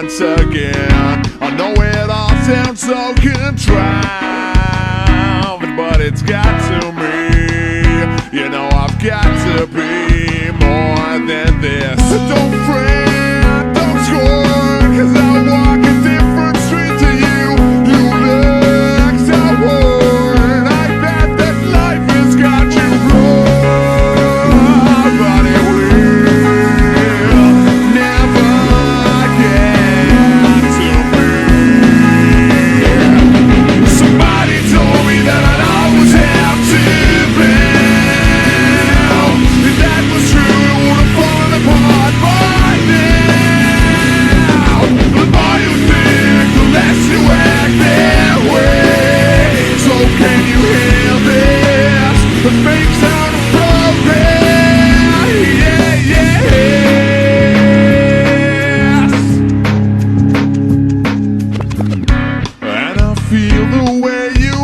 once again. I know it all sounds so contrived, but it's got to me. You know I've got to be more than this. Don't fret, don't scorn, 'cause I walk a different street to you. You look so worn. I bet that life has got you wrong, but it will never get to me. Somebody told me that I'd always have to bow. If that was true, it would have fallen apart by now. The more you think, the less you act that way. So can you hear this? The fake sound of progress. Yeah, yes. And I feel the way you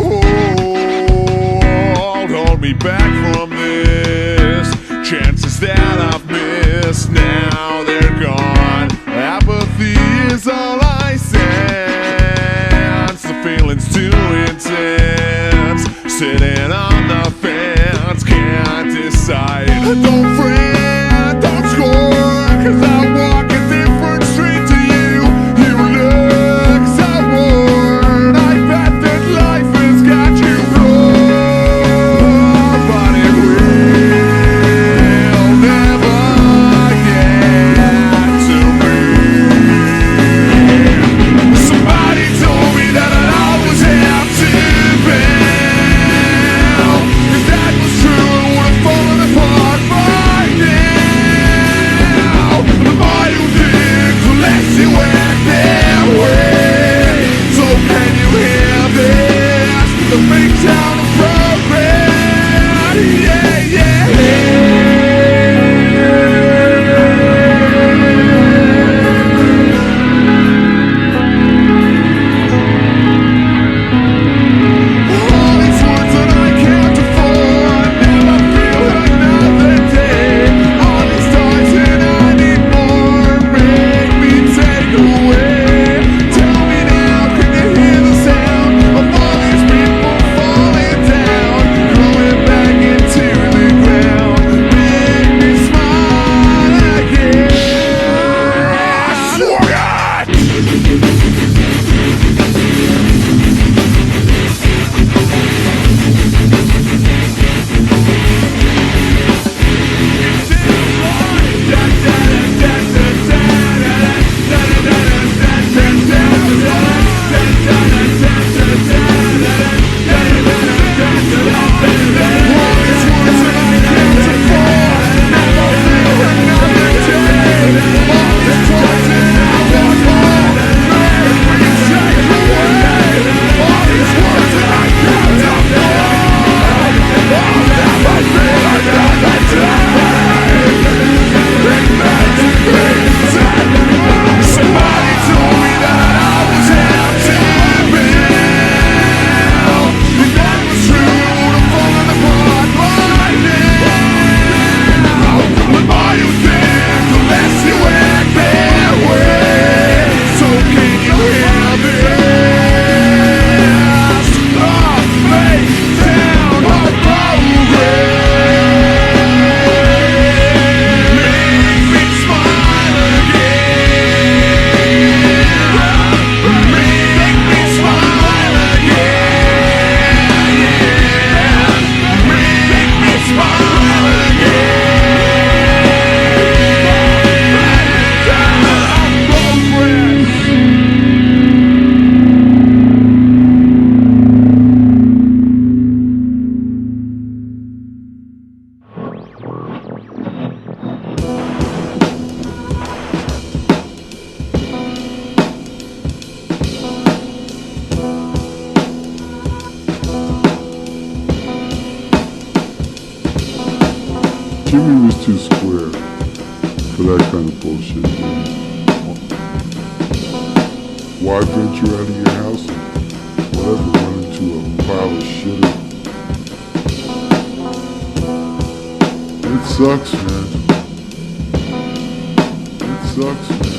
hold me back from this. Chances that I've missed, now they're gone. Apathy is all I sense. The feeling's too intense. Sitting on the fence, can't decide. Don't fret, don't scorn, 'cause I walk a different street to you. You look so worn. I bet that life has got you wrong, but it will never get to me. Somebody told me that I'd always have to bow. If that was true, it would have fallen apart by now. The more you think, the less you act that way. So can you hear this? The fake sound of progress. Yeah, yeah, all these words that I can't afford. Never feel another day. All these toys and I need more. Make me take away. Tell me now, can you hear the sound of all these people falling down, growing back into the ground? Make me smile again. Swung it! Somebody told me that I'd always have to bow. If that was true, it would have fallen apart by now. The more you think, the less you act that way. So can you hear this? Oh, fake sound of progress. Make me smile again. Make me smile again. Make me smile Jimmy was too square for that kind of bullshit, man. Why venture out of your house and whatever, run into a pile of shit? It sucks, man. It sucks, man.